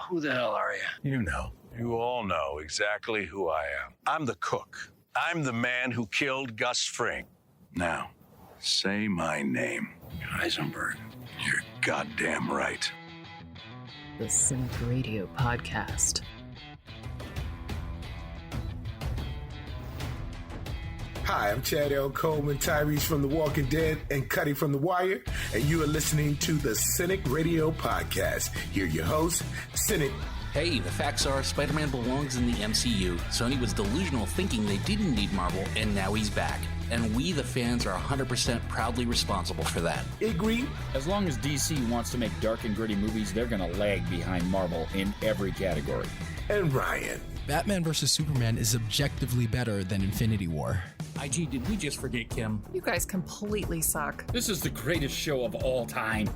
Who the hell are you? You know. You all know exactly who I am. I'm the cook. I'm the man who killed Gus Fring. Now, say my name. Heisenberg. You're goddamn right. The Cinik Radio Podcast. Hi, I'm Chad L. Coleman, Tyrese from The Walking Dead, and Cuddy from The Wire, and you are listening to the Cinik Radio Podcast. Here are your hosts, Cinik. Hey, the facts are Spider-Man belongs in the MCU. Sony was delusional thinking they didn't need Marvel, and now he's back. And we, the fans, are 100% proudly responsible for that. Igrihe. As long as DC wants to make dark and gritty movies, they're going to lag behind Marvel in every category. And Ryan. Batman vs. Superman is objectively better than Infinity War. IG, did we just forget Kim? You guys completely suck. This is the greatest show of all time.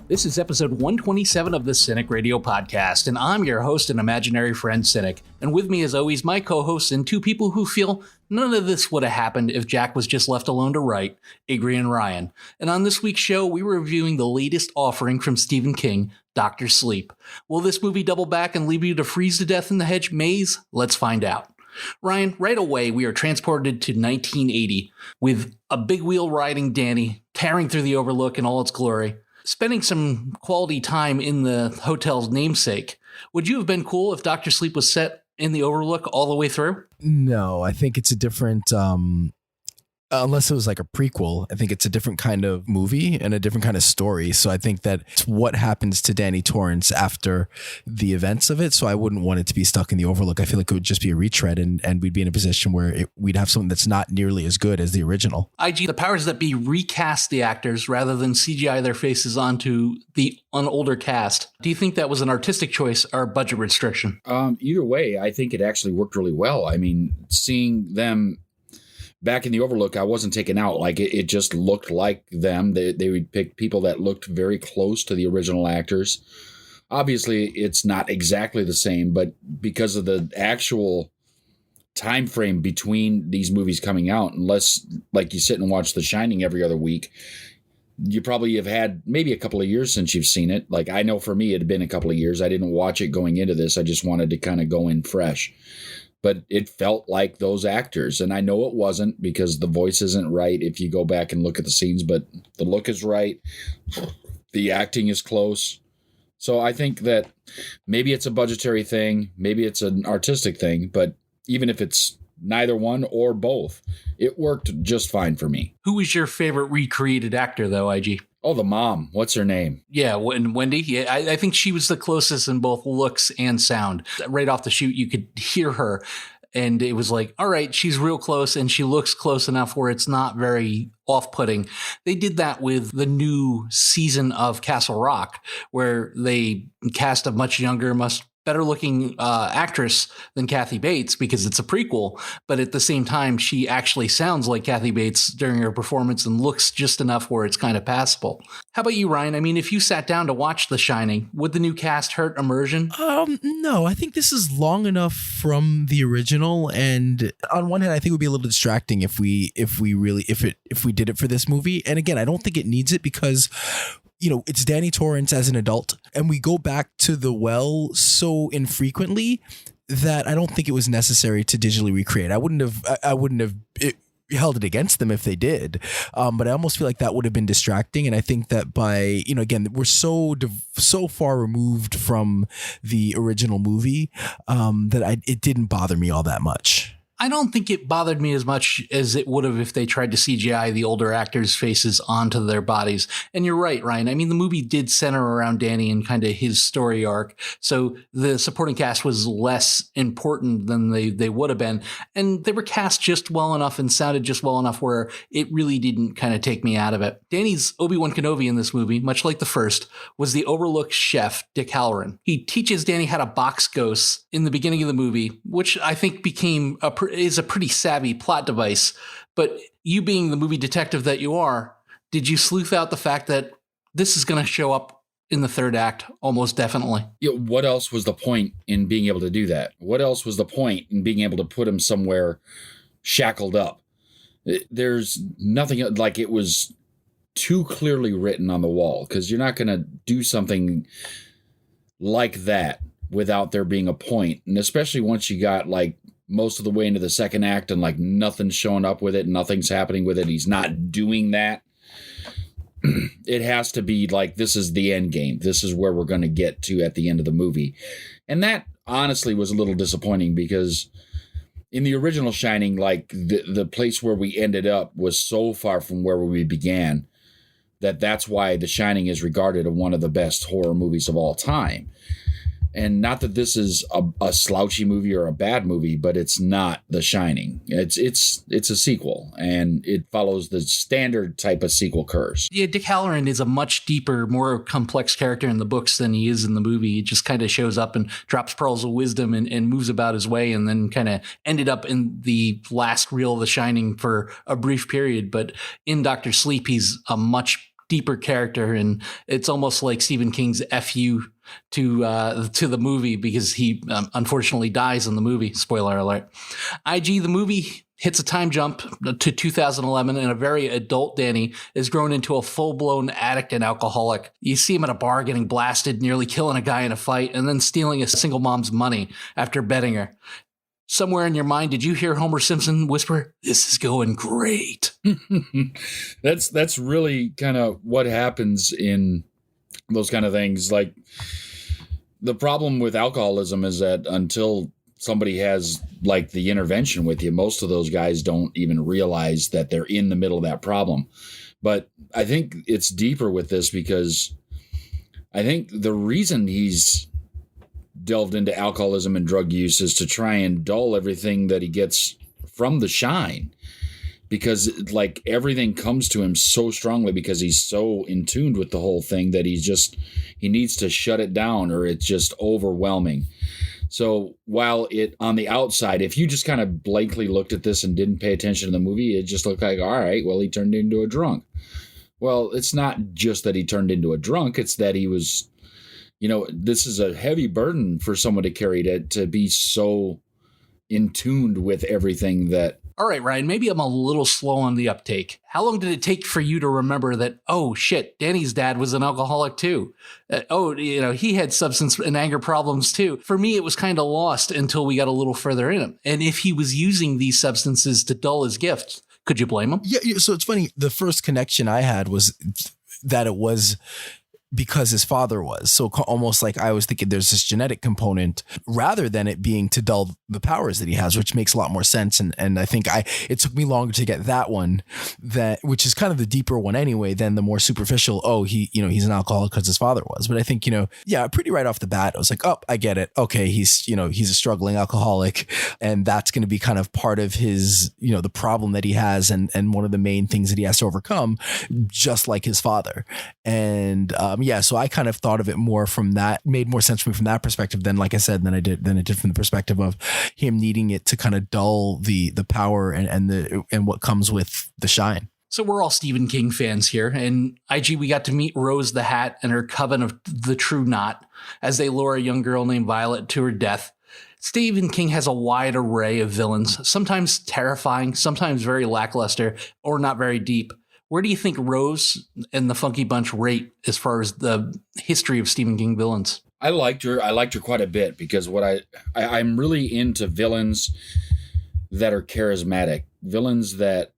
This is episode 127 of the Cinik Radio Podcast, and I'm your host and imaginary friend, Cinik. And with me, as always, my co-hosts and two people who feel none of this would have happened if Jack was just left alone to write, Igrihe and Ryan. And on this week's show, we were reviewing the latest offering from Stephen King, Dr. Sleep. Will this movie double back and leave you to freeze to death in the hedge maze? Let's find out. Ryan, right away, we are transported to 1980 with a big wheel riding Danny tearing through the Overlook in all its glory, spending some quality time in the hotel's namesake. Would you have been cool if Dr. Sleep was set in the Overlook all the way through? No, I think it's a different, unless it was like a prequel, I think it's a different kind of movie and a different kind of story. So I think that it's what happens to Danny Torrance after the events of it. So I wouldn't want it to be stuck in the Overlook. I feel like it would just be a retread and we'd be in a position where we'd have something that's not nearly as good as the original. IG, the powers that be recast the actors rather than CGI their faces onto an older cast. Do you think that was an artistic choice or a budget restriction? Either way, I think it actually worked really well. I mean, seeing them back in the Overlook, I wasn't taken out. Like it just looked like them. They would pick people that looked very close to the original actors. Obviously, it's not exactly the same, but because of the actual time frame between these movies coming out, unless like you sit and watch The Shining every other week, you probably have had maybe a couple of years since you've seen it. Like I know for me, it had been a couple of years. I didn't watch it going into this. I just wanted to kind of go in fresh. But it felt like those actors. And I know it wasn't because the voice isn't right if you go back and look at the scenes, but the look is right. The acting is close. So I think that maybe it's a budgetary thing. Maybe it's an artistic thing. But even if it's neither one or both, it worked just fine for me. Who was your favorite recreated actor, though, IG? Oh, the mom. What's her name? Yeah, Wendy. Yeah, I think she was the closest in both looks and sound. Right off the shoot, you could hear her, and it was like, all right, she's real close, and she looks close enough where it's not very off-putting. They did that with the new season of Castle Rock, where they cast a much younger, much better-looking actress than Kathy Bates because it's a prequel, but at the same time, she actually sounds like Kathy Bates during her performance and looks just enough where it's kind of passable. How about you, Ryan? I mean, if you sat down to watch The Shining, would the new cast hurt immersion? No, I think this is long enough from the original, and on one hand, I think it would be a little distracting if we did it for this movie. And again, I don't think it needs it because it's Danny Torrance as an adult, and we go back to the well so infrequently that I don't think it was necessary to digitally recreate. I wouldn't have held it against them if they did, but I almost feel like that would have been distracting. And I think that by again, we're so far removed from the original movie that it didn't bother me all that much. I don't think it bothered me as much as it would have if they tried to CGI the older actors' faces onto their bodies. And you're right, Ryan. I mean, the movie did center around Danny and kind of his story arc. So the supporting cast was less important than they would have been. And they were cast just well enough and sounded just well enough where it really didn't kind of take me out of it. Danny's Obi-Wan Kenobi in this movie, much like the first, was the Overlook chef, Dick Halloran. He teaches Danny how to box ghosts in the beginning of the movie, which I think is a pretty savvy plot device. But you being the movie detective that you are, did you sleuth out the fact that this is going to show up in the third act almost definitely? What else was the point in being able to do that? What else was the point in being able to put him somewhere shackled up? There's nothing like it was too clearly written on the wall, because you're not going to do something like that without there being a point. And especially once you got like most of the way into the second act and like nothing's showing up with it, nothing's happening with it, he's not doing that. It has to be like, this is the end game. This is where we're going to get to at the end of the movie. And that honestly was a little disappointing because in the original Shining, like the place where we ended up was so far from where we began that's why The Shining is regarded as one of the best horror movies of all time. And not that this is a slouchy movie or a bad movie, but it's not The Shining. It's a sequel, and it follows the standard type of sequel curse. Yeah, Dick Halloran is a much deeper, more complex character in the books than he is in the movie. He just kind of shows up and drops pearls of wisdom and moves about his way, and then kind of ended up in the last reel of The Shining for a brief period. But in Dr. Sleep, he's a much deeper character, and it's almost like Stephen King's FU to the movie, because he unfortunately dies in the movie. Spoiler alert. IG, the movie hits a time jump to 2011, and a very adult Danny is grown into a full-blown addict and alcoholic. You see him at a bar getting blasted, nearly killing a guy in a fight, and then stealing a single mom's money after betting her. Somewhere in your mind, did you hear Homer Simpson whisper, "This is going great"? That's really kind of what happens in those kind of things. Like, the problem with alcoholism is that until somebody has like the intervention with you, most of those guys don't even realize that they're in the middle of that problem. But I think it's deeper with this, because I think the reason he's delved into alcoholism and drug use is to try and dull everything that he gets from the shine, because like everything comes to him so strongly because he's so in tune with the whole thing that he needs to shut it down, or it's just overwhelming. So while it on the outside, if you just kind of blankly looked at this and didn't pay attention to the movie, it just looked like, all right, well, he turned into a drunk. Well, it's not just that he turned into a drunk. It's that he was, this is a heavy burden for someone to carry, to be so in tuned with everything that. All right, Ryan, maybe I'm a little slow on the uptake. How long did it take for you to remember that, oh shit, Danny's dad was an alcoholic too? He had substance and anger problems too. For me, it was kind of lost until we got a little further in him. And if he was using these substances to dull his gifts, could you blame him? Yeah, so it's funny. The first connection I had was that it was because his father was. So almost like I was thinking there's this genetic component rather than it being to dull the powers that he has, which makes a lot more sense. And I think it took me longer to get that one, which is kind of the deeper one anyway, than the more superficial, he's an alcoholic because his father was. But I think, pretty right off the bat, I was like, oh, I get it. Okay. He's a struggling alcoholic, and that's going to be kind of part of his, the problem that he has. And one of the main things that he has to overcome, just like his father. And, so I kind of thought of it more from that, made more sense for me from that perspective than, like I said, than it did from the perspective of him needing it to kind of dull the power and what comes with the shine. So we're all Stephen King fans here, and IG, we got to meet Rose the Hat and her coven of the True Knot as they lure a young girl named Violet to her death. Stephen King has a wide array of villains, sometimes terrifying, sometimes very lackluster, or not very deep. Where do you think Rose and the Funky Bunch rate as far as the history of Stephen King villains? I liked her quite a bit, because I'm really into villains that are charismatic, villains that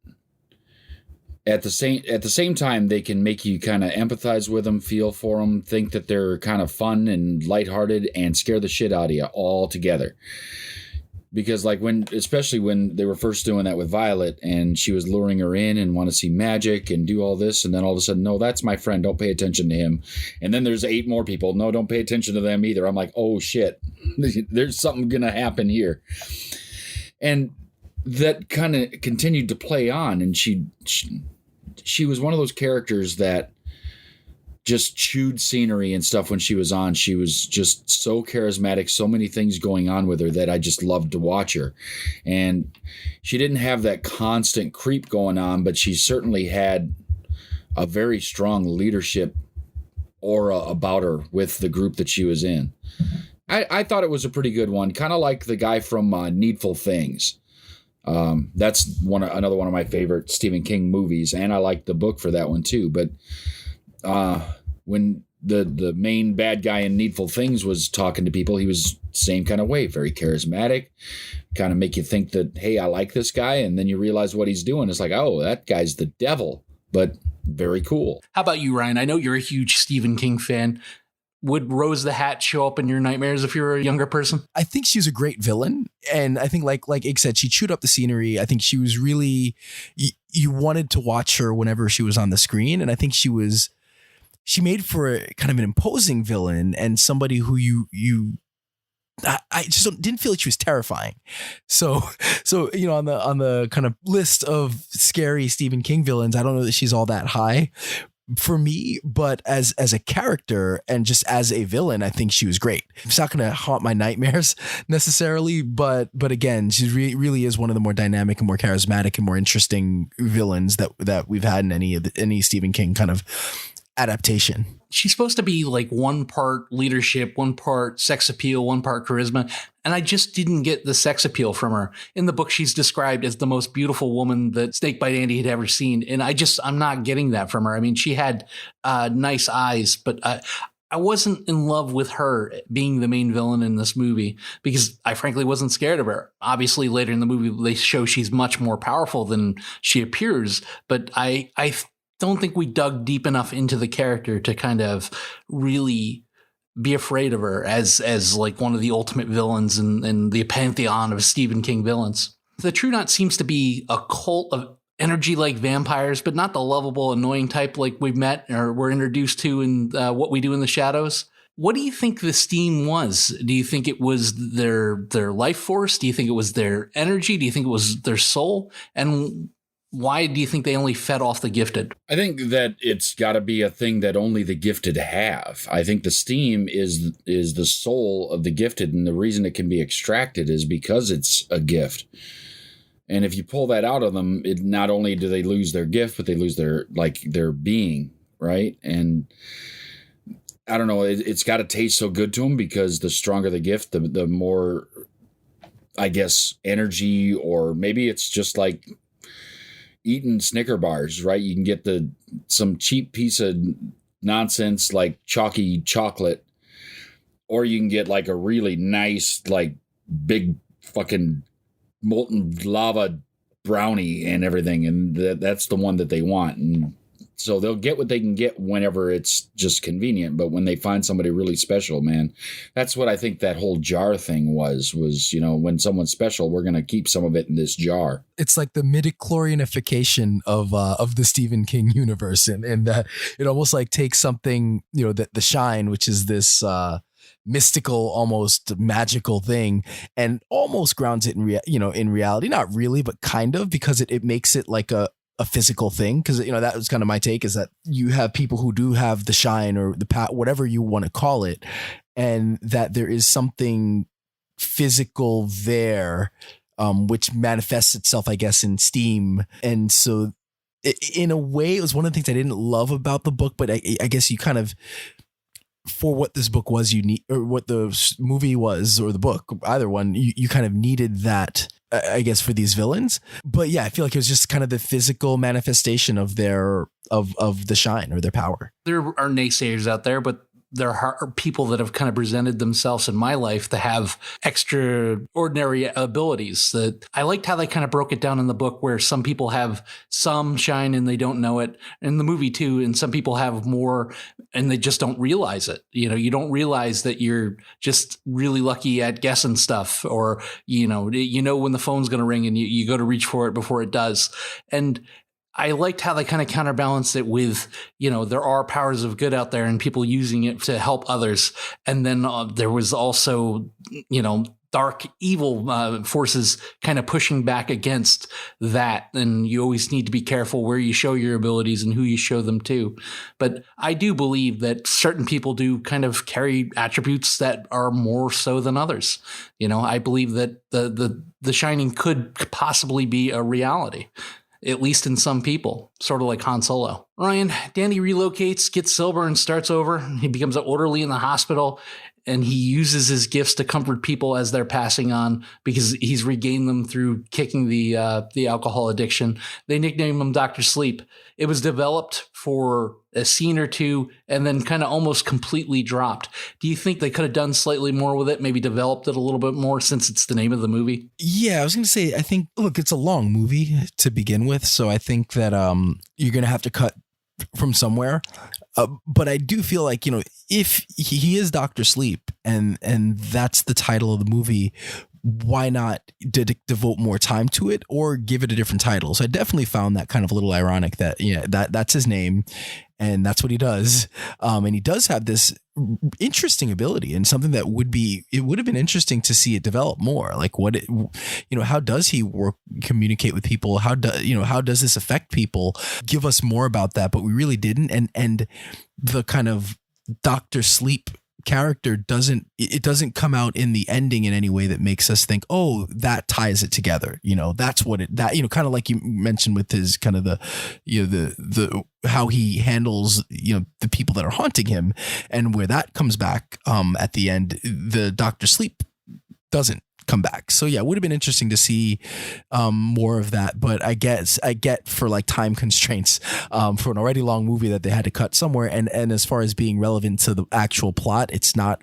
at the same time they can make you kind of empathize with them, feel for them, think that they're kind of fun and lighthearted, and scare the shit out of you all together. Because especially when they were first doing that with Violet, and she was luring her in and want to see magic and do all this, and then all of a sudden, no, that's my friend, don't pay attention to him. And then there's 8 more people, no, don't pay attention to them either. I'm like, oh shit, there's something gonna happen here. And that kind of continued to play on, and she was one of those characters that just chewed scenery and stuff when she was on. She was just so charismatic, so many things going on with her that I just loved to watch her. And she didn't have that constant creep going on, but she certainly had a very strong leadership aura about her with the group that she was in. I thought it was a pretty good one, kind of like the guy from Needful Things. That's another one of my favorite Stephen King movies, and I like the book for that one too. But when the main bad guy in Needful Things was talking to people, he was same kind of way, very charismatic, kind of make you think that, hey, I like this guy. And then you realize what he's doing. It's like, oh, that guy's the devil, but very cool. How about you, Ryan? I know you're a huge Stephen King fan. Would Rose the Hat show up in your nightmares if you were a younger person? I think she was a great villain. And I think like Ig said, she chewed up the scenery. I think she was really, you wanted to watch her whenever she was on the screen. And I think she made for a kind of an imposing villain and somebody who I just didn't feel like she was terrifying. So on the kind of list of scary Stephen King villains, I don't know that she's all that high for me, but as a character and just as a villain, I think she was great. It's not going to haunt my nightmares necessarily, but again, she really is one of the more dynamic and more charismatic and more interesting villains that we've had in any Stephen King kind of adaptation. She's supposed to be like one part leadership, one part sex appeal, one part charisma. And I just didn't get the sex appeal from her. In the book, she's described as the most beautiful woman that Snakebite Andy had ever seen. And I'm not getting that from her. I mean, she had nice eyes, but I wasn't in love with her being the main villain in this movie because I frankly wasn't scared of her. Obviously, later in the movie, they show she's much more powerful than she appears. But I don't think we dug deep enough into the character to kind of really be afraid of her as like one of the ultimate villains in the pantheon of Stephen King villains. The True Knot seems to be a cult of energy like vampires, but not the lovable, annoying type like we've met or were introduced to in What We Do in the Shadows. What do you think this team was? Do you think it was their life force? Do you think it was their energy? Do you think it was their soul? And why do you think they only fed off the gifted? I think that it's got to be a thing that only the gifted have. I think the steam is the soul of the gifted, and the reason it can be extracted is because it's a gift. And if you pull that out of them, it not only do they lose their gift, but they lose their being, right? And I don't know, it's got to taste so good to them because the stronger the gift, the more, I guess, energy, or maybe it's just like eating Snicker bars, right? You can get some cheap piece of nonsense like chalky chocolate, or you can get like a really nice, like big fucking molten lava brownie and everything. And that's the one that they want. And so they'll get what they can get whenever it's just convenient. But when they find somebody really special, man, that's what I think that whole jar thing was, when someone's special, we're going to keep some of it in this jar. It's like the midichlorianification of the Stephen King universe. And it almost like takes something, that the Shine, which is this mystical, almost magical thing, and almost grounds it in reality, not really, but kind of, because it makes it like a physical thing. Because that was kind of my take, is that you have people who do have the Shine or the whatever you want to call it, and that there is something physical there, which manifests itself, I guess, in steam. And so in a way, it was one of the things I didn't love about the book, but I guess you kind of, for what this book was unique, or what the movie was, or the book, either one, you kind of needed that, I guess, for these villains. But yeah, I feel like it was just kind of the physical manifestation of of the Shine or their power. There are naysayers out there, but there are people that have kind of presented themselves in my life to have extraordinary abilities. That I liked how they kind of broke it down in the book, where some people have some shine and they don't know it, in the movie too, and some people have more and they just don't realize it. You don't realize that you're just really lucky at guessing stuff, or when the phone's going to ring and you go to reach for it before it does. And I liked how they kind of counterbalanced it with, there are powers of good out there and people using it to help others. And then there was also, dark evil forces kind of pushing back against that. And you always need to be careful where you show your abilities and who you show them to. But I do believe that certain people do kind of carry attributes that are more so than others. I believe that the Shining could possibly be a reality, at least in some people, sort of like Han Solo. Ryan, Danny relocates, gets sober, and starts over. He becomes an orderly in the hospital. and he uses his gifts to comfort people as they're passing on because he's regained them through kicking the alcohol addiction. They nicknamed him Dr. Sleep. It was developed for a scene or two and then kind of almost completely dropped. Do you think they could have done slightly more with it? Maybe developed it a little bit more since it's the name of the movie? Yeah, I was going to say, I think, look, it's a long movie to begin with. So I think that you're going to have to cut from somewhere. But I do feel like, if he is Dr. Sleep and that's the title of the movie, why not devote more time to it or give it a different title? So I definitely found that kind of a little ironic that, that's his name and that's what he does. And he does have this interesting ability and something that it would have been interesting to see it develop more. Like how does he communicate with people? How does this affect people? Give us more about that, but we really didn't. And the kind of Dr. Sleep character doesn't come out in the ending in any way that makes us think, oh, that ties it together. That's what kind of like you mentioned with his kind of the how he handles, the people that are haunting him, and where that comes back at the end, the Dr. Sleep doesn't come back. So yeah, it would have been interesting to see more of that, but I get for like time constraints for an already long movie that they had to cut somewhere, and as far as being relevant to the actual plot, it's not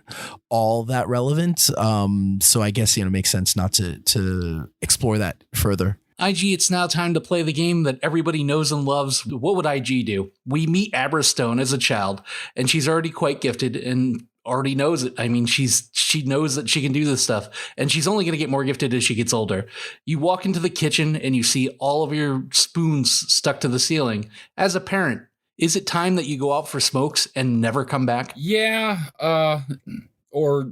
all that relevant. So I guess it makes sense not to explore that further. IG, it's now time to play the game that everybody knows and loves. What would IG do? We meet Abra Stone as a child, and she's already quite gifted and already knows it. I mean, she knows that she can do this stuff, and she's only going to get more gifted as she gets older. You walk into the kitchen and you see all of your spoons stuck to the ceiling. As a parent, is it time that you go out for smokes and never come back? Yeah. Or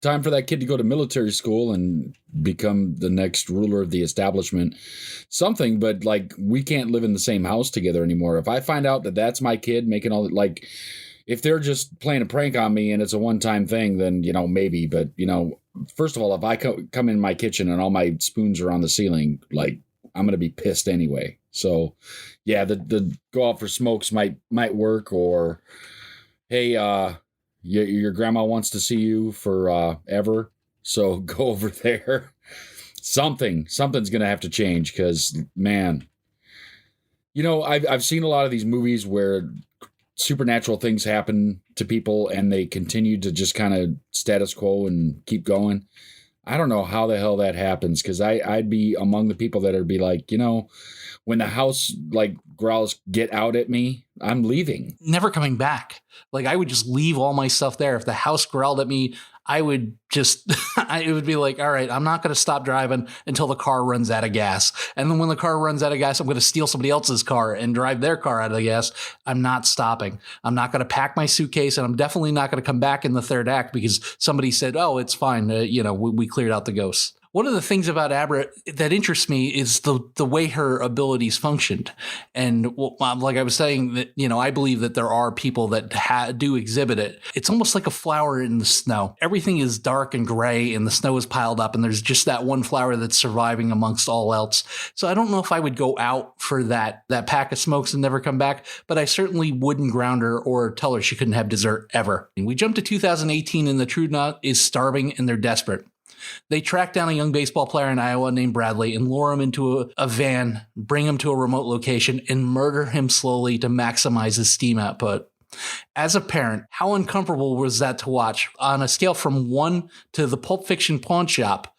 time for that kid to go to military school and become the next ruler of the establishment. Something, but like, we can't live in the same house together anymore. If I find out that that's my kid making all like, if they're just playing a prank on me and it's a one-time thing, then, maybe. But, first of all, if I come in my kitchen and all my spoons are on the ceiling, like, I'm going to be pissed anyway. So, yeah, the go out for smokes might work. Or, hey, your grandma wants to see you for ever, so go over there. Something's going to have to change because, man, I've seen a lot of these movies where supernatural things happen to people and they continue to just kind of status quo and keep going. I don't know how the hell that happens, because I'd be among the people that would be like, when the house like growls, get out at me, I'm leaving. Never coming back. Like, I would just leave all my stuff there. If the house growled at me, I would just, it would be like, all right, I'm not going to stop driving until the car runs out of gas. And then when the car runs out of gas, I'm going to steal somebody else's car and drive their car out of the gas. I'm not stopping. I'm not going to pack my suitcase, and I'm definitely not going to come back in the third act because somebody said, oh, it's fine. We cleared out the ghosts. One of the things about Abra that interests me is the way her abilities functioned. And like I was saying, that I believe that there are people that do exhibit it. It's almost like a flower in the snow. Everything is dark and gray and the snow is piled up and there's just that one flower that's surviving amongst all else. So I don't know if I would go out for that pack of smokes and never come back, but I certainly wouldn't ground her or tell her she couldn't have dessert ever. We jump to 2018 and the True Knot is starving and they're desperate. They track down a young baseball player in Iowa named Bradley and lure him into a van, bring him to a remote location, and murder him slowly to maximize his steam output. As a parent, how uncomfortable was that to watch? On a scale from 1 to the Pulp Fiction pawn shop,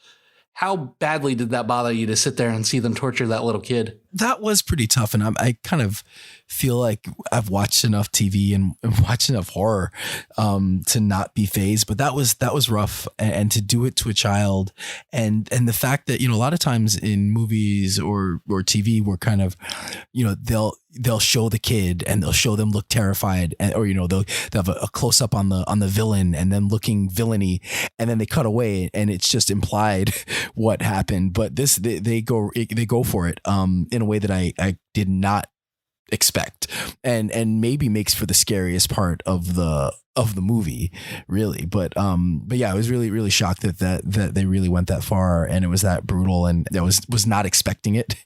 how badly did that bother you to sit there and see them torture that little kid? That was pretty tough. And I kind of feel like I've watched enough TV and watched enough horror to not be fazed. But that was rough. And to do it to a child and the fact that, a lot of times in movies or TV, we're kind of, they'll show the kid and they'll show them look terrified, or they'll have a close up on the villain and then looking villainy, and then they cut away and it's just implied what happened. But this they go for it in a way that I did not expect, and maybe makes for the scariest part of the of the movie, really. But yeah, I was really shocked that they really went that far, and it was that brutal, and I was not expecting it,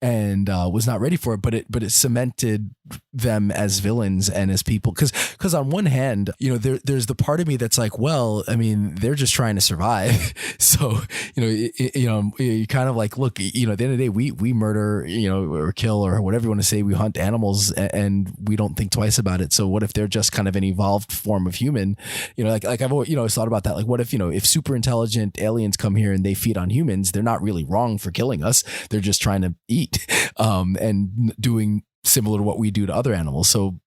and was not ready for it. But it cemented them as villains and as people, because on one hand, there's the part of me that's like, well, I mean, they're just trying to survive. So you kind of like, look, at the end of the day, we murder, or kill, or whatever you want to say, we hunt animals, and we don't think twice about it. So what if they're just kind of an evolved form of human? Like I've always thought about that. Like, what if super intelligent aliens come here and they feed on humans? They're not really wrong for killing us. They're just trying to eat, and doing similar to what we do to other animals. So,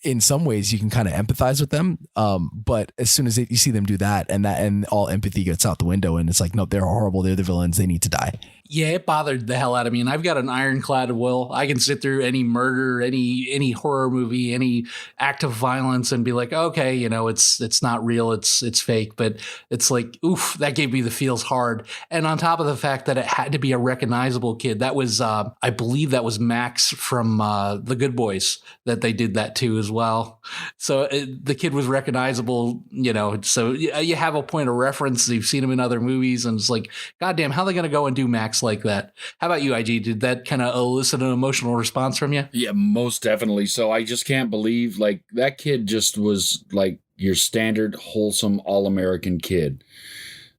in some ways you can kind of empathize with them. But as soon as you see them do that, and all empathy gets out the window, and it's like, no, they're horrible. They're the villains. They need to die. Yeah, it bothered the hell out of me. And I've got an ironclad will. I can sit through any murder, any horror movie, any act of violence, and be like, okay, it's not real, it's fake. But it's like, oof, that gave me the feels hard. And on top of the fact that it had to be a recognizable kid, that was, I believe that was Max from The Good Boys that they did that to as well. So the kid was recognizable, so you have a point of reference. You've seen him in other movies, and it's like, goddamn, how are they going to go and do Max like that? How about you, IG? Did that kind of elicit an emotional response from you? Yeah, most definitely. So I just can't believe, like, that kid just was like your standard wholesome all-American kid.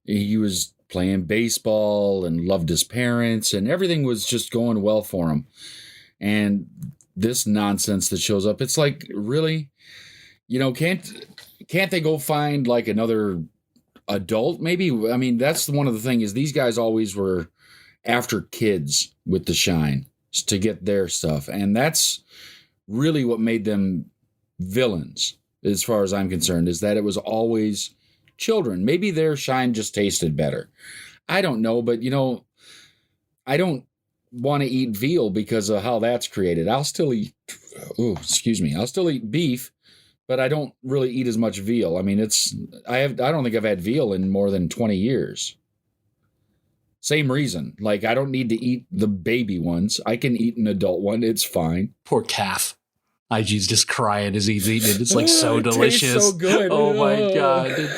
He was playing baseball and loved his parents, and everything was just going well for him. And this nonsense that shows up, it's like, really? Can't they go find like another adult? Maybe. I mean, that's one of the things, is these guys always were after kids with the shine to get their stuff. And that's really what made them villains, as far as I'm concerned, is that it was always children. Maybe their shine just tasted better. I don't know, but I don't want to eat veal because of how that's created. I'll still eat beef, but I don't really eat as much veal. I mean, I don't think I've had veal in more than 20 years. Same reason. Like, I don't need to eat the baby ones. I can eat an adult one. It's fine. Poor calf. IG's just crying as he's eating it. It's like so delicious. Tastes so good. Oh my God.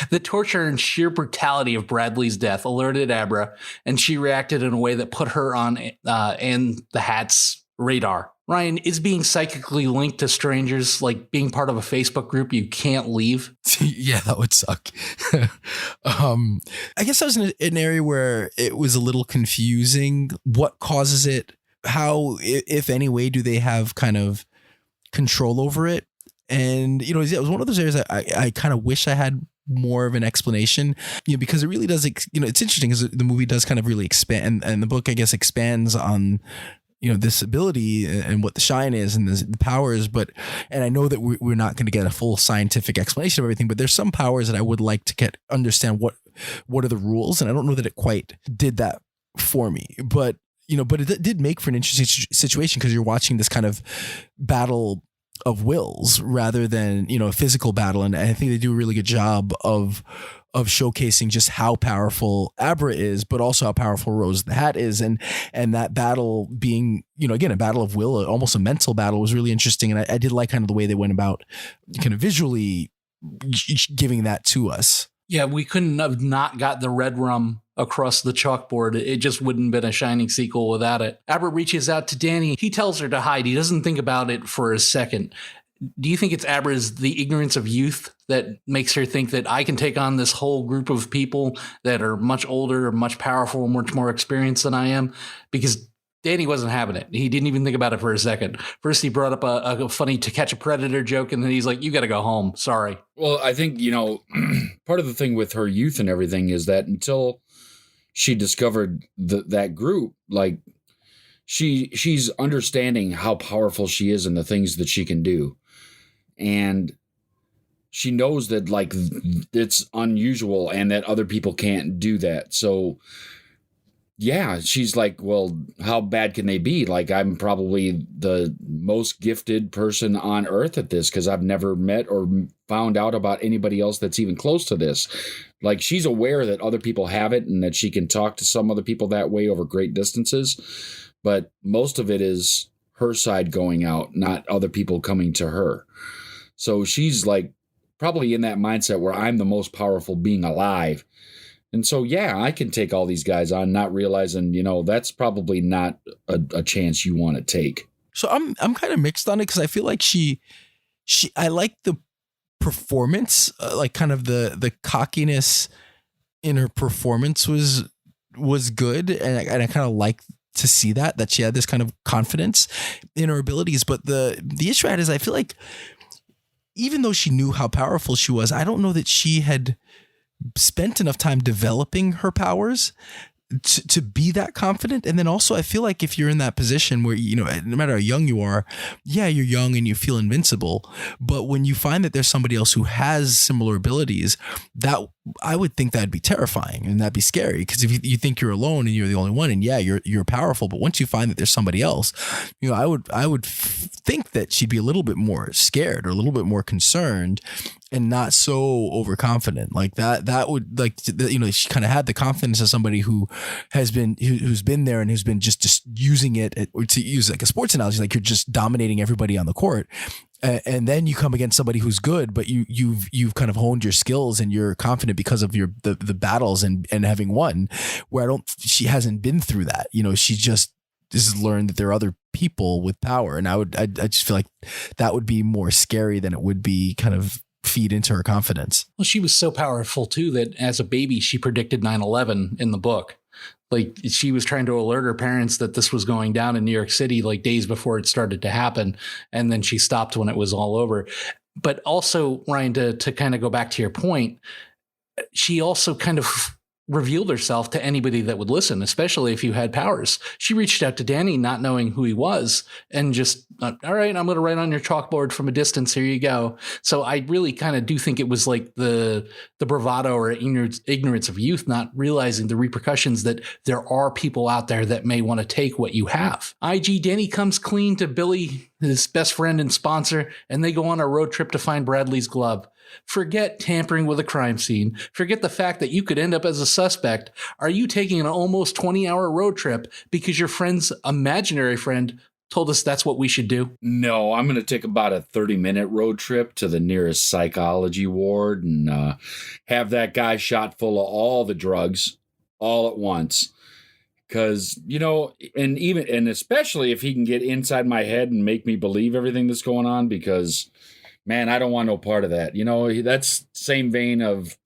The torture and sheer brutality of Bradley's death alerted Abra, and she reacted in a way that put her on and the Hat's radar. Ryan, is being psychically linked to strangers like being part of a Facebook group you can't leave? Yeah, that would suck. I guess I was in an area where it was a little confusing. What causes it? How, if any way, do they have kind of control over it? And, it was one of those areas that I kind of wish I had more of an explanation, because it really does, it's interesting because the movie does kind of really expand, and the book, I guess, expands on, this ability and what the shine is and the powers. And I know that we're not going to get a full scientific explanation of everything, but there's some powers that I would like to understand what are the rules. And I don't know that it quite did that for me, but it did make for an interesting situation, because you're watching this kind of battle of wills rather than, a physical battle. And I think they do a really good job of showcasing just how powerful Abra is, but also how powerful Rose the Hat is. And that battle being, again, a battle of will, almost a mental battle, was really interesting. And I did like kind of the way they went about kind of visually giving that to us. Yeah, we couldn't have not got the red rum across the chalkboard. It just wouldn't have been a Shining sequel without it. Abra reaches out to Danny. He tells her to hide. He doesn't think about it for a second. Do you think it's Abra's the ignorance of youth that makes her think that I can take on this whole group of people that are much older, much powerful, much more experienced than I am? Because Danny wasn't having it. He didn't even think about it for a second. First, he brought up a funny To Catch a Predator joke, and then he's like, you got to go home. Sorry. Well, I think, part of the thing with her youth and everything is that until she discovered that group, like, she's understanding how powerful she is and the things that she can do. And she knows that, like, it's unusual and that other people can't do that. So, yeah, she's like, well, how bad can they be? Like, I'm probably the most gifted person on earth at this, because I've never met or found out about anybody else that's even close to this. Like, she's aware that other people have it and that she can talk to some other people that way over great distances. But most of it is her side going out, not other people coming to her. So she's like probably in that mindset where I'm the most powerful being alive. And so, yeah, I can take all these guys on, not realizing, that's probably not a chance you want to take. So I'm kind of mixed on it because I feel like I like the performance, like kind of the cockiness in her performance was good, and I kind of like to see that she had this kind of confidence in her abilities. But the issue I had is I feel like even though she knew how powerful she was, I don't know that she had spent enough time developing her powers to be that confident. And then also I feel like if you're in that position where, no matter how young you are, yeah, you're young and you feel invincible. But when you find that there's somebody else who has similar abilities, that I would think that'd be terrifying and that'd be scary. Because if you think you're alone and you're the only one, and yeah, you're powerful, but once you find that there's somebody else, I would think that she'd be a little bit more scared or a little bit more concerned and not so overconfident. Like that would, like, she kind of had the confidence of somebody who's been there and who's been just using it, or to use like a sports analogy, like you're just dominating everybody on the court. And then you come against somebody who's good, but you've kind of honed your skills and you're confident because of the battles and having won, where she hasn't been through that. She just has learned that there are other people with power. And I just feel like that would be more scary than it would be kind of feed into her confidence. Well, she was so powerful too that as a baby, she predicted 9/11 in the book. Like, she was trying to alert her parents that this was going down in New York City, like days before it started to happen. And then she stopped when it was all over. But also, Ryan, to kind of go back to your point, she also kind of revealed herself to anybody that would listen, especially if you had powers. She reached out to Danny not knowing who he was and just, all right, I'm going to write on your chalkboard from a distance. Here you go. So I really kind of do think it was like the bravado or ignorance of youth, not realizing the repercussions that there are people out there that may want to take what you have. IG Danny comes clean to Billy, his best friend and sponsor, and they go on a road trip to find Bradley's glove. Forget tampering with a crime scene. Forget the fact that you could end up as a suspect. Are you taking an almost 20-hour road trip because your friend's imaginary friend told us that's what we should do? No, I'm going to take about a 30-minute road trip to the nearest psychology ward and have that guy shot full of all the drugs all at once. Because, and especially if he can get inside my head and make me believe everything that's going on, because man, I don't want no part of that. That's same vein of,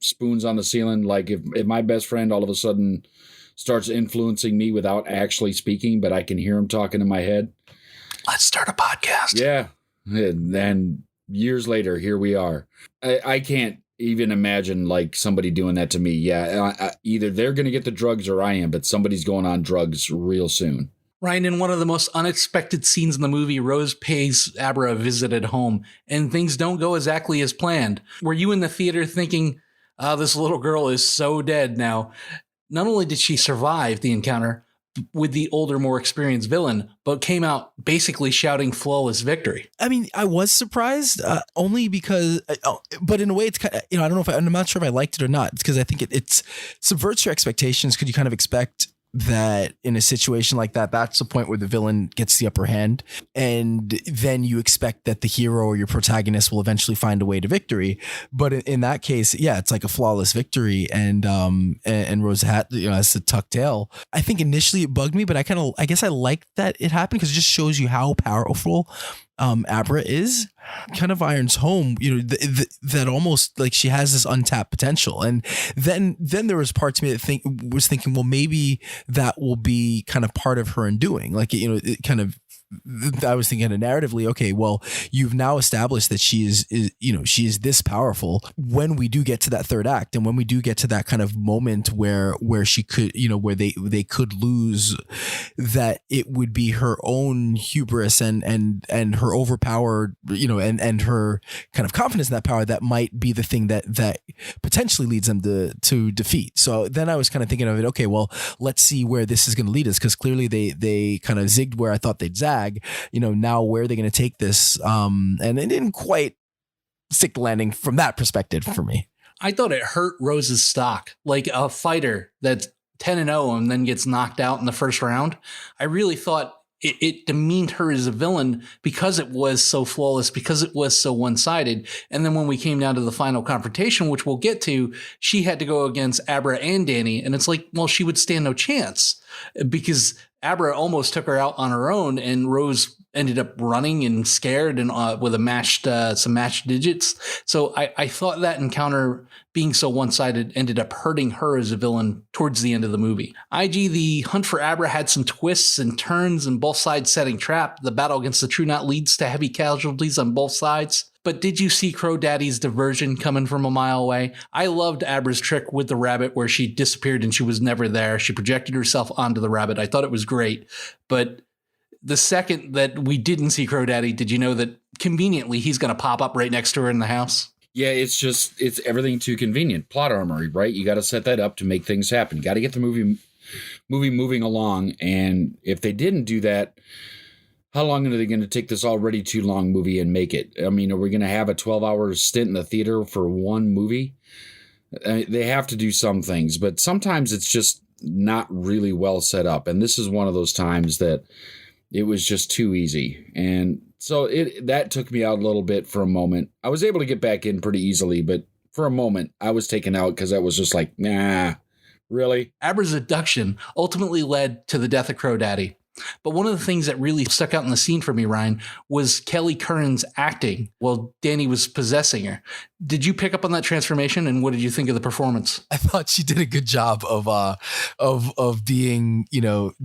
spoons on the ceiling. Like if my best friend all of a sudden starts influencing me without actually speaking, but I can hear him talking in my head. Let's start a podcast. Yeah. And years later, here we are. I can't even imagine like somebody doing that to me. Yeah. Either they're going to get the drugs or I am, but somebody's going on drugs real soon. Ryan, in one of the most unexpected scenes in the movie, Rose pays Abra a visit at home, and things don't go exactly as planned. Were you in the theater thinking, this little girl is so dead now? Not only did she survive the encounter with the older, more experienced villain, but came out basically shouting flawless victory. I mean, I was surprised only because, but in a way it's kind of, I don't know if I'm not sure if I liked it or not. It's because I think it subverts your expectations. Could you kind of expect that in a situation like that, that's the point where the villain gets the upper hand, and then you expect that the hero or your protagonist will eventually find a way to victory. But in that case, yeah, it's like a flawless victory, and Rose has a tucked tail. I think initially it bugged me, but I guess I liked that it happened because it just shows you how powerful Abra is. Kind of irons home, that almost like she has this untapped potential. And then there was parts of me that was thinking, well, maybe that will be kind of part of her undoing. Like, it kind of, I was thinking narratively, okay, well, you've now established that she is this powerful. When we do get to that third act, and when we do get to that kind of moment where she could, where they could lose, that it would be her own hubris and her overpowered, and her kind of confidence in that power that might be the thing that potentially leads them to defeat. So then I was kind of thinking of it, okay, well, let's see where this is going to lead us, because clearly they kind of zigged where I thought they'd zag. Now where are they going to take this? And it didn't quite stick the landing from that perspective for me. I thought it hurt Rose's stock, like a fighter that's 10-0 and then gets knocked out in the first round. I really thought it demeaned her as a villain because it was so flawless, because it was so one-sided. And then when we came down to the final confrontation, which we'll get to, she had to go against Abra and Danny. And it's like, well, she would stand no chance because Abra almost took her out on her own, and Rose ended up running and scared and with some matched digits. So I thought that encounter being so one-sided ended up hurting her as a villain towards the end of the movie. IG, the hunt for Abra had some twists and turns and both sides setting trap. The battle against the True Knot leads to heavy casualties on both sides. But did you see Crow Daddy's diversion coming from a mile away? I loved Abra's trick with the rabbit where she disappeared and she was never there. She projected herself onto the rabbit. I thought it was great. But the second that we didn't see Crow Daddy, did you know that conveniently he's going to pop up right next to her in the house? Yeah, it's everything too convenient. Plot armor, right? You got to set that up to make things happen. You got to get the movie moving along. And if they didn't do that, how long are they going to take this already too long movie and make it? I mean, are we going to have a 12-hour stint in the theater for one movie? They have to do some things, but sometimes it's just not really well set up. And this is one of those times that it was just too easy. And so that took me out a little bit for a moment. I was able to get back in pretty easily, but for a moment I was taken out because I was just like, nah, really? Abra's abduction ultimately led to the death of Crow Daddy. But one of the things that really stuck out in the scene for me, Ryan, was Kelly Curran's acting while Danny was possessing her. Did you pick up on that transformation, and what did you think of the performance? I thought she did a good job of being,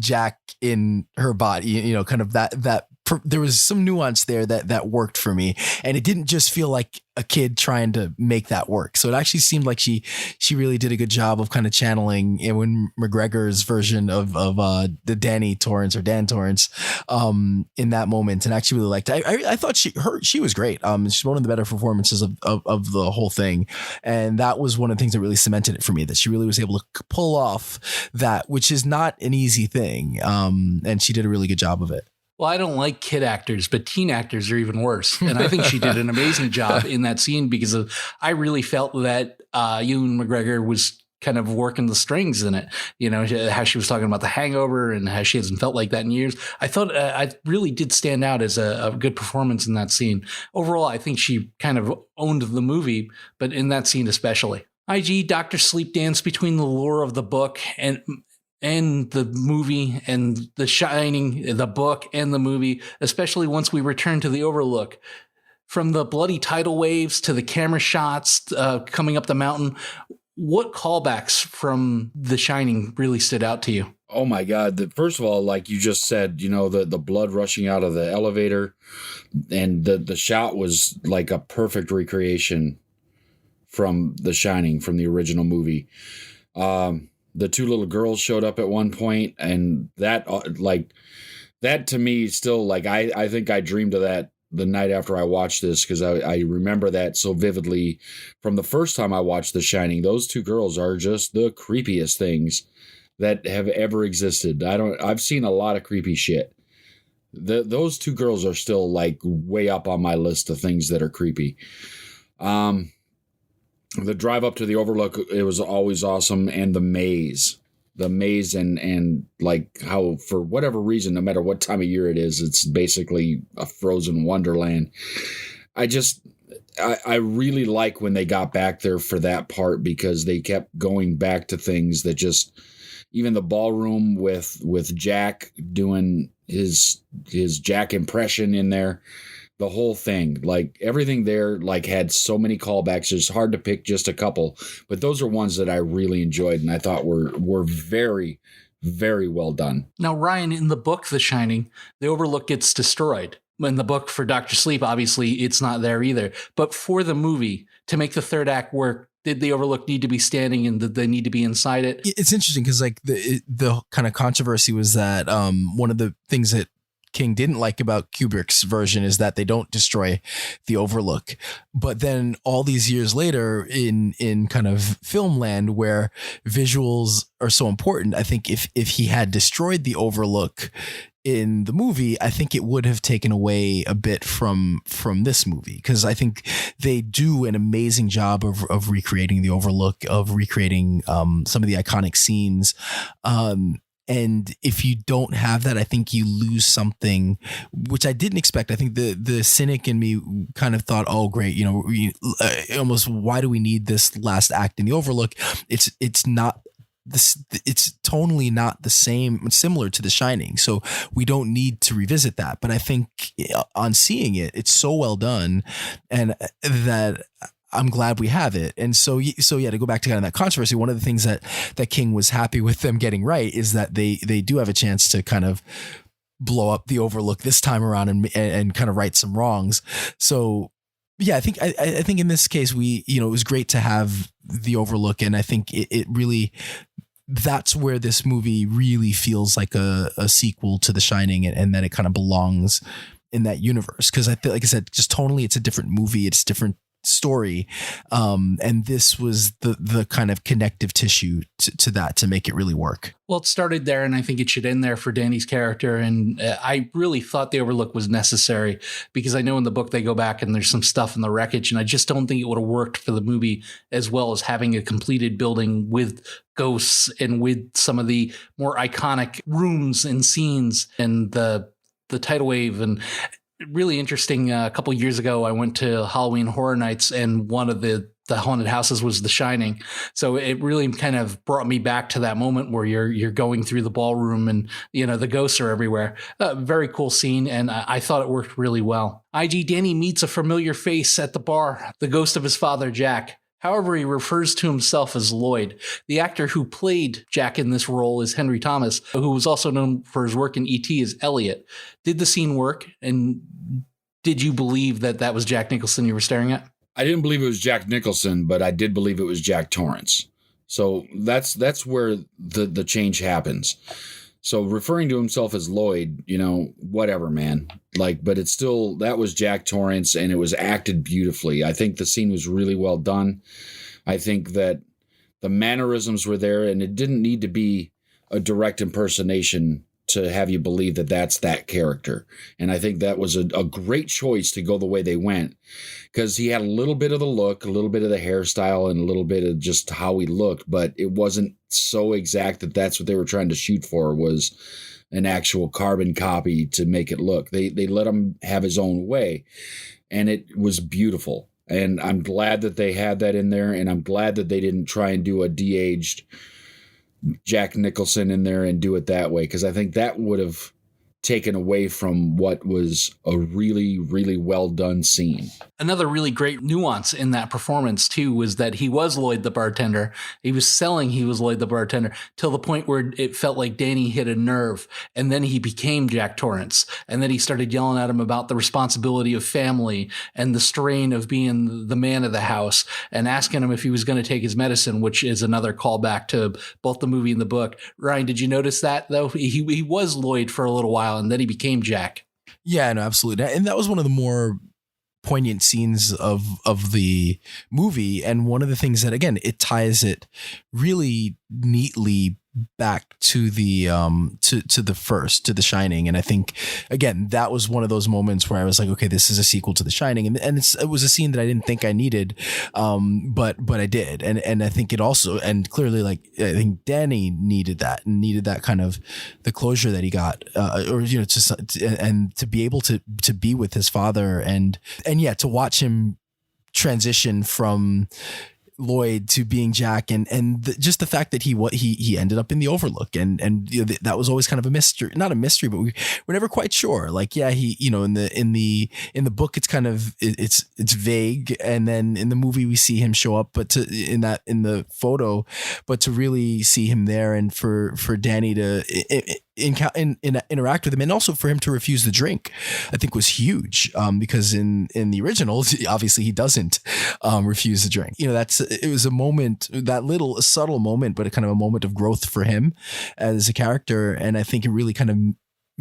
Jack in her body, kind of that there was some nuance there that worked for me, and it didn't just feel like a kid trying to make that work. So it actually seemed like she really did a good job of kind of channeling Ewan McGregor's version of the Danny Torrance or Dan Torrance in that moment, and actually really liked it. I thought she was great. She's one of the better performances of the whole thing, and that was one of the things that really cemented it for me, that she really was able to pull off that, which is not an easy thing, and she did a really good job of it. Well, I don't like kid actors, but teen actors are even worse. And I think she did an amazing job in that scene because I really felt that Ewan McGregor was kind of working the strings in it. How she was talking about The Hangover and how she hasn't felt like that in years. I thought I really did stand out as a good performance in that scene. Overall, I think she kind of owned the movie, but in that scene especially. IG, Dr. Sleep danced between the lore of the book and the movie, and The Shining, the book and the movie, especially once we return to the Overlook. From the bloody tidal waves to the camera shots coming up the mountain, what callbacks from The Shining really stood out to you? Oh my God. First of all, like you just said, the blood rushing out of the elevator, and the shot was like a perfect recreation from The Shining, from the original movie. The two little girls showed up at one point, and that to me still, like, I think I dreamed of that the night after I watched this, because I remember that so vividly from the first time I watched The Shining. Those two girls are just the creepiest things that have ever existed. I've seen a lot of creepy shit. Those two girls are still like way up on my list of things that are creepy. The drive up to the Overlook, it was always awesome. And the maze and like how, for whatever reason, no matter what time of year it is, it's basically a frozen wonderland. I really like when they got back there for that part, because they kept going back to things that just, even the ballroom with Jack doing his Jack impression in there. The whole thing, like everything there, like had so many callbacks. It's hard to pick just a couple, but those are ones that I really enjoyed and I thought were very, very well done. Now, Ryan, in the book, The Shining, the Overlook gets destroyed. In the book for Dr. Sleep, obviously it's not there either. But for the movie, to make the third act work, did the Overlook need to be standing, and did they need to be inside it? It's interesting because like the kind of controversy was that one of the things that King didn't like about Kubrick's version is that they don't destroy the Overlook. But then all these years later in kind of film land where visuals are so important, I think if he had destroyed the Overlook in the movie, I think it would have taken away a bit from this movie, because I think they do an amazing job of recreating the Overlook, of recreating some of the iconic scenes. And if you don't have that, I think you lose something, which I didn't expect. I think the cynic in me kind of thought, oh, great, almost, why do we need this last act in the Overlook? It's not this, it's tonally not the same, similar to The Shining. So we don't need to revisit that. But I think on seeing it, it's so well done, and that I'm glad we have it. And so yeah, to go back to kind of that controversy, one of the things that King was happy with them getting right is that they do have a chance to kind of blow up the Overlook this time around and kind of right some wrongs. So yeah, I think in this case, it was great to have the Overlook. And I think it really, that's where this movie really feels like a sequel to The Shining, and that it kind of belongs in that universe. Cause I feel, like I said, just tonally, it's a different movie. It's different story, and this was the kind of connective tissue to that to make it really work. Well, it started there, and I think it should end there for Danny's character. And I really thought the Overlook was necessary, because I know in the book they go back and there's some stuff in the wreckage, and I just don't think it would have worked for the movie as well as having a completed building with ghosts and with some of the more iconic rooms and scenes and the tidal wave. And really interesting. A couple of years ago, I went to Halloween Horror Nights, and one of the haunted houses was The Shining. So it really kind of brought me back to that moment where you're going through the ballroom and, the ghosts are everywhere. Very cool scene. And I thought it worked really well. IG Danny meets a familiar face at the bar, the ghost of his father, Jack. However, he refers to himself as Lloyd. The actor who played Jack in this role is Henry Thomas, who was also known for his work in E.T. as Elliot. Did the scene work? And did you believe that was Jack Nicholson you were staring at? I didn't believe it was Jack Nicholson, but I did believe it was Jack Torrance. So that's where the change happens. So referring to himself as Lloyd, whatever, man. But it's still, that was Jack Torrance, and it was acted beautifully. I think the scene was really well done. I think that the mannerisms were there, and it didn't need to be a direct impersonation to have you believe that that's that character. And I think that was a great choice to go the way they went, because he had a little bit of the look, a little bit of the hairstyle, and a little bit of just how he looked, but it wasn't so exact that that's what they were trying to shoot for, was an actual carbon copy to make it look. They let him have his own way, and it was beautiful. And I'm glad that they had that in there, and I'm glad that they didn't try and do a de-aged Jack Nicholson in there and do it that way, because I think that would have taken away from what was a really, really well done scene. Another really great nuance in that performance, too, was that he was Lloyd the bartender. He was selling he was Lloyd the bartender till the point where it felt like Danny hit a nerve. And then he became Jack Torrance. And then he started yelling at him about the responsibility of family and the strain of being the man of the house, and asking him if he was going to take his medicine, which is another callback to both the movie and the book. Ryan, did you notice that, though? He was Lloyd for a little while, and then he became Jack. Yeah, no, absolutely. And that was one of the more poignant scenes of the movie. And one of the things that, again, it ties it really neatly back to the to The Shining. And I think, again, that was one of those moments where I was like, okay, this is a sequel to The Shining. And it was a scene that I didn't think I needed, but I did. And I think it also, and clearly, I think Danny needed that, and needed that kind of the closure that he got, and to be able to be with his father, and yeah, to watch him transition from Lloyd to being Jack, and just the fact that he ended up in the Overlook, and that was always kind of a mystery, not a mystery, but we're never quite sure. He, in the book, it's kind of, it's vague. And then in the movie we see him show up, but in the photo, but to really see him there, and for Danny to interact with him, and also for him to refuse the drink, I think was huge, because in the original, obviously he doesn't refuse the drink. It was a moment, that little subtle moment, but a kind of a moment of growth for him as a character. And I think it really kind of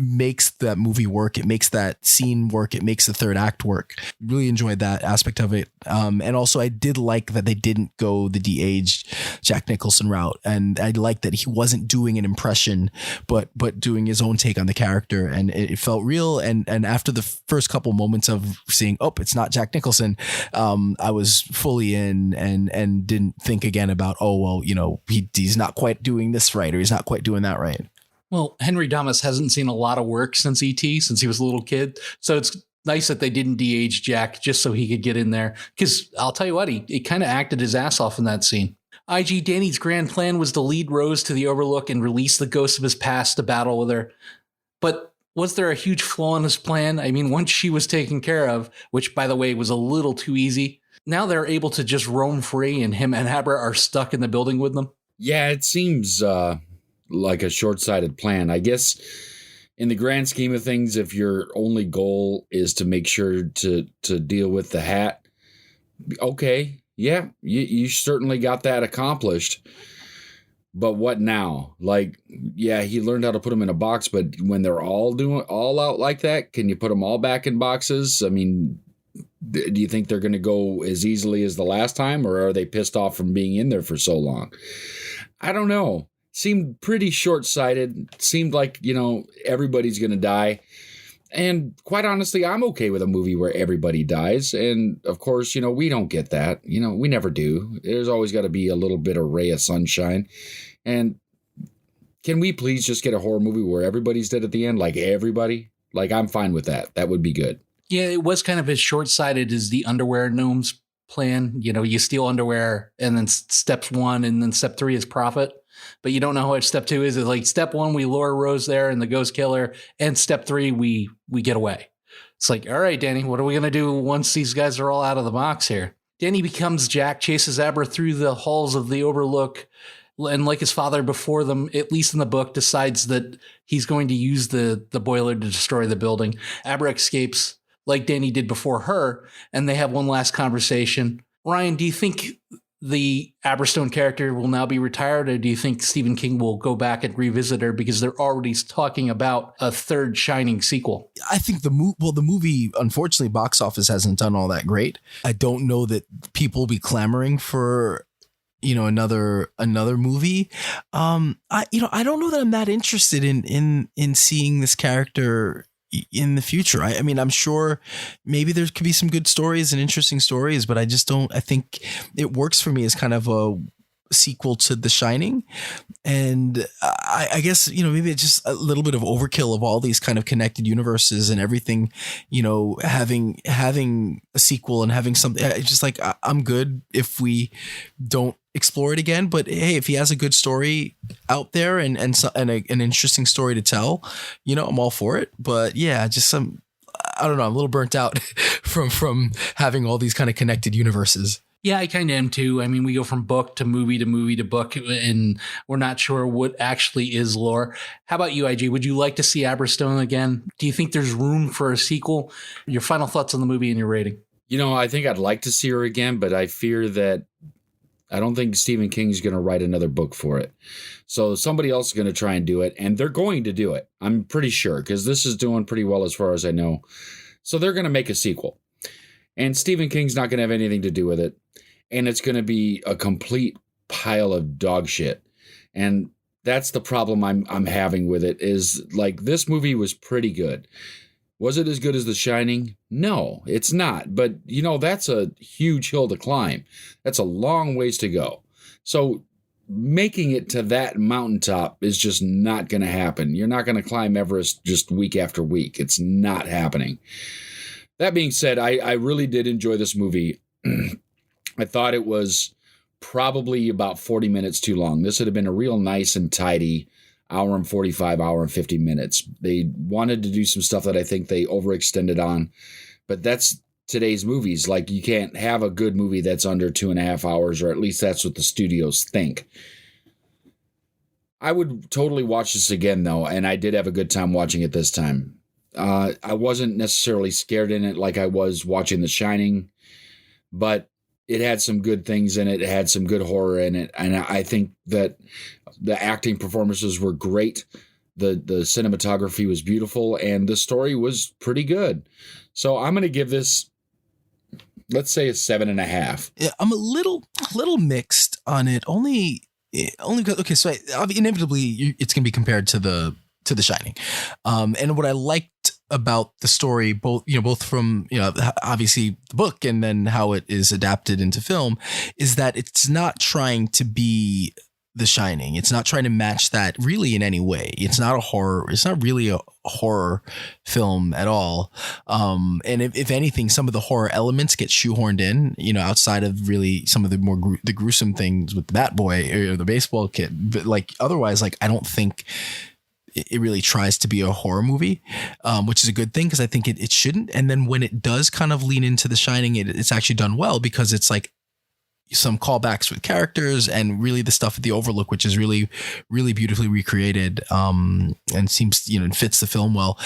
makes that movie work. It makes that scene work. It makes the third act work. Really enjoyed that aspect of it. And also I did like that they didn't go the de-aged Jack Nicholson route. And I liked that he wasn't doing an impression, but doing his own take on the character. And it felt real. And after the first couple moments of seeing, it's not Jack Nicholson, I was fully in, and didn't think again about, he's not quite doing this right, or he's not quite doing that right. Well, Henry Thomas hasn't seen a lot of work since E.T., since he was a little kid. So it's nice that they didn't de-age Jack just so he could get in there. Because I'll tell you what, he kind of acted his ass off in that scene. IG, Danny's grand plan was to lead Rose to the Overlook and release the ghost of his past to battle with her. But was there a huge flaw in his plan? I mean, once she was taken care of, which, by the way, was a little too easy, now they're able to just roam free and him and Abra are stuck in the building with them? Yeah, it seems like a short-sighted plan. I guess in the grand scheme of things, if your only goal is to make sure to deal with the hat, okay, yeah, you certainly got that accomplished. But what now? Like, yeah, he learned how to put them in a box, but when they're all out like that, can you put them all back in boxes? I mean, do you think they're going to go as easily as the last time, or are they pissed off from being in there for so long? I don't know. Seemed pretty short-sighted. Seemed like, everybody's going to die. And quite honestly, I'm okay with a movie where everybody dies. And of course, we don't get that. We never do. There's always got to be a little bit of ray of sunshine. And can we please just get a horror movie where everybody's dead at the end? Like everybody? Like, I'm fine with that. That would be good. Yeah, it was kind of as short-sighted as the underwear gnomes plan. You steal underwear and then steps 1 and then step 3 is profit. But you don't know what step 2 is. It's like step 1, we lure Rose there and the ghost killer. And step 3, we get away. It's like, all right, Danny, what are we going to do once these guys are all out of the box here? Danny becomes Jack, chases Abra through the halls of the Overlook. And like his father before them, at least in the book, decides that he's going to use the boiler to destroy the building. Abra escapes like Danny did before her. And they have one last conversation. Ryan, do you think the Aberstone character will now be retired, or do you think Stephen King will go back and revisit her because they're already talking about a third Shining sequel? I think the movie, unfortunately, box office hasn't done all that great. I don't know that people will be clamoring for, another movie. I don't know that I'm that interested in seeing this character in the future. I mean, I'm sure maybe there could be some good stories and interesting stories, but I think it works for me as kind of a sequel to The Shining. And I guess, maybe it's just a little bit of overkill of all these kind of connected universes and everything, having a sequel and having something. It's just like, I'm good if we don't explore it again, but hey, if he has a good story out there and an interesting story to tell, I'm all for it. But yeah, just I don't know, I'm a little burnt out from having all these kind of connected universes. Yeah, I kind of am too. I mean, we go from book to movie to movie to book, and we're not sure what actually is lore. How about you, IG? Would you like to see Aberstone again? Do you think there's room for a sequel? Your final thoughts on the movie and your rating? I think I'd like to see her again, but I fear that I don't think Stephen King's going to write another book for it. So somebody else is going to try and do it, and they're going to do it. I'm pretty sure, because this is doing pretty well as far as I know. So they're going to make a sequel. And Stephen King's not going to have anything to do with it. And it's going to be a complete pile of dog shit. And that's the problem I'm having with it, is like, this movie was pretty good. Was it as good as The Shining? No, it's not. But, that's a huge hill to climb. That's a long ways to go. So making it to that mountaintop is just not going to happen. You're not going to climb Everest just week after week. It's not happening. That being said, I really did enjoy this movie. I thought it was probably about 40 minutes too long. This would have been a real nice and tidy hour and 45, hour and 50 minutes. They wanted to do some stuff that I think they overextended on, but that's today's movies. Like, you can't have a good movie that's under 2.5 hours, or at least that's what the studios think. I would totally watch this again, though, and I did have a good time watching it this time. I wasn't necessarily scared in it like I was watching The Shining, but it had some good things in it. It had some good horror in it. And I think that the acting performances were great. The cinematography was beautiful, and the story was pretty good. So I'm going to give this, let's say, a 7.5. Yeah, I'm a little mixed on it. Only because, okay, so inevitably it's going to be compared to the Shining. And what I liked about the story, both from, obviously the book and then how it is adapted into film, is that it's not trying to be The Shining. It's not trying to match that really in any way. It's not a horror. It's not really a horror film at all. And if anything, some of the horror elements get shoehorned in, outside of really some of the more the gruesome things with the Bat Boy or the baseball kid. But like otherwise, like I don't think it really tries to be a horror movie, which is a good thing because I think it shouldn't. And then when it does kind of lean into The Shining, it's actually done well because it's like some callbacks with characters and really the stuff at the Overlook, which is really, really beautifully recreated, and seems, fits the film well.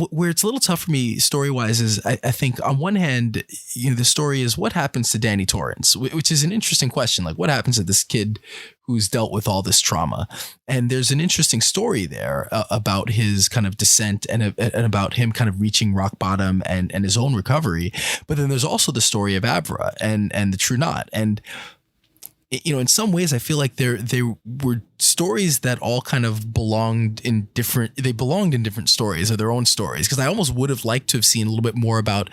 Where it's a little tough for me story wise is I think on one hand, the story is what happens to Danny Torrance, which is an interesting question. Like what happens to this kid who's dealt with all this trauma? And there's an interesting story there about his kind of descent and about him kind of reaching rock bottom and his own recovery. But then there's also the story of Avra and the True Knot. And, in some ways I feel like they were stories that all kind of belonged in different stories or their own stories. Cause I almost would have liked to have seen a little bit more about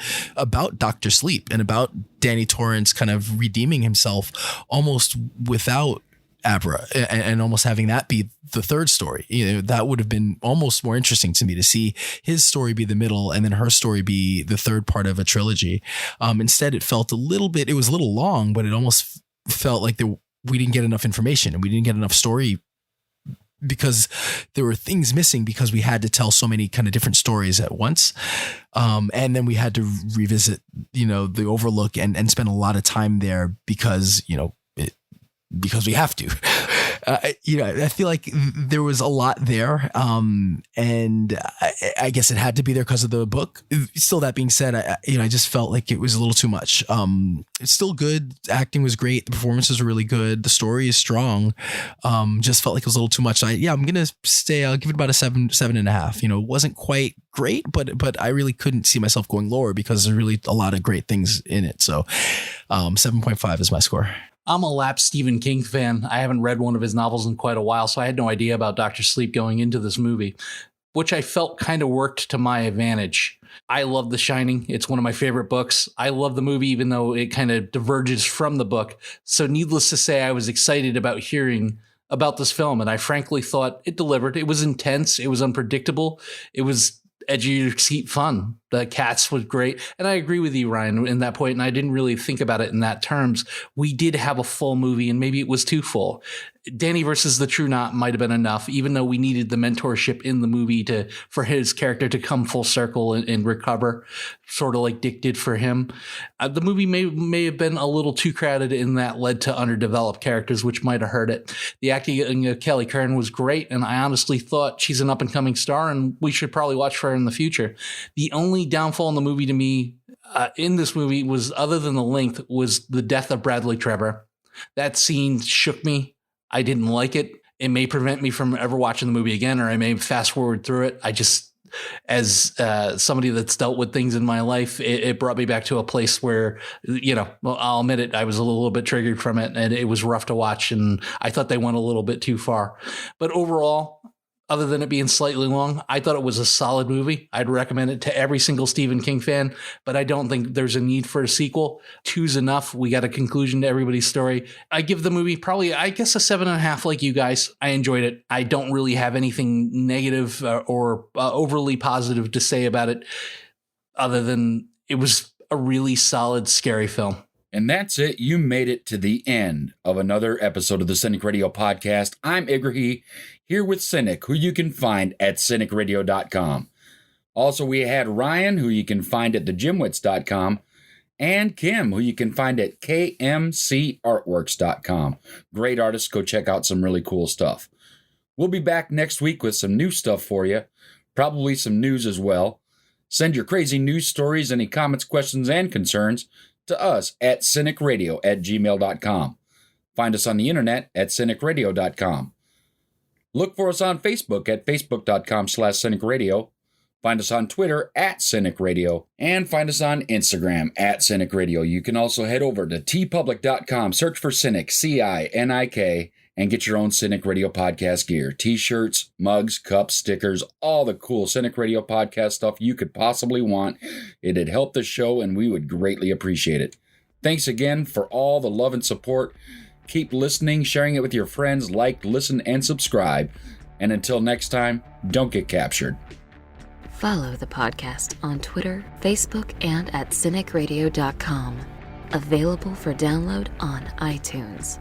Dr. Sleep and about Danny Torrance kind of redeeming himself almost without Abra and almost having that be the third story. That would have been almost more interesting to me to see his story be the middle and then her story be the third part of a trilogy. Instead, it felt it was a little long, but it almost felt like we didn't get enough information and we didn't get enough story because there were things missing because we had to tell so many kind of different stories at once. And then we had to revisit, the Overlook and spend a lot of time there because we have to. I feel like there was a lot there, and I guess it had to be there because of the book. Still, that being said, I just felt like it was a little too much. It's still good. Acting was great. The performances were really good. The story is strong. Just felt like it was a little too much. I'm gonna stay. I'll give it about a 7.5. It wasn't quite great, but I really couldn't see myself going lower because there's really a lot of great things in it. So, 7.5 is my score. I'm a lapsed Stephen King fan. I haven't read one of his novels in quite a while, so I had no idea about Dr. Sleep going into this movie, which I felt kind of worked to my advantage. I love The Shining. It's one of my favorite books. I love the movie, even though it kind of diverges from the book. So needless to say, I was excited about hearing about this film, and I frankly thought it delivered. It was intense. It was unpredictable. It was edgy of your seat fun. The cats was great. And I agree with you, Ryan, in that point. And I didn't really think about it in that terms. We did have a full movie and maybe it was too full. Danny versus the True Knot might have been enough, even though we needed the mentorship in the movie for his character to come full circle and recover, sort of like Dick did for him. The movie may have been a little too crowded, and that led to underdeveloped characters, which might have hurt it. The acting of Kelly Curran was great, and I honestly thought she's an up-and-coming star, and we should probably watch for her in the future. The only downfall in the movie to me, in this movie, was, other than the length, was the death of Bradley Trevor. That scene shook me. I didn't like it. It may prevent me from ever watching the movie again, or I may fast forward through it. I just, as somebody that's dealt with things in my life, it brought me back to a place where, I'll admit it, I was a little bit triggered from it, and it was rough to watch, and I thought they went a little bit too far. But overall, other than it being slightly long, I thought it was a solid movie. I'd recommend it to every single Stephen King fan, but I don't think there's a need for a sequel. 2's enough. We got a conclusion to everybody's story. I give the movie probably, I guess, a 7.5 like you guys. I enjoyed it. I don't really have anything negative or overly positive to say about it, other than it was a really solid, scary film. And that's it. You made it to the end of another episode of the Cinik Radio podcast. I'm Igrihe, here with Cinik, who you can find at CINIKRADIO.com. Also, we had Ryan, who you can find at thejimwits.com, and Kim, who you can find at KMCArtworks.com. Great artists. Go check out some really cool stuff. We'll be back next week with some new stuff for you, probably some news as well. Send your crazy news stories, any comments, questions, and concerns to us at CINIKRADIO@gmail.com. Find us on the internet at CINIKRADIO.com. Look for us on Facebook at Facebook.com/CINIKRADIO. Find us on Twitter at CINIKRADIO. And find us on Instagram at CINIKRADIO. You can also head over to tpublic.com, search for Cinik, CINIK, and get your own Cinik Radio podcast gear. T-shirts, mugs, cups, stickers, all the cool Cinik Radio podcast stuff you could possibly want. It'd help the show, and we would greatly appreciate it. Thanks again for all the love and support. keep listening, sharing it with your friends, like, listen, and subscribe. And until next time, don't get captured. Follow the podcast on Twitter, Facebook, and at CINIKRADIO.com. Available for download on iTunes.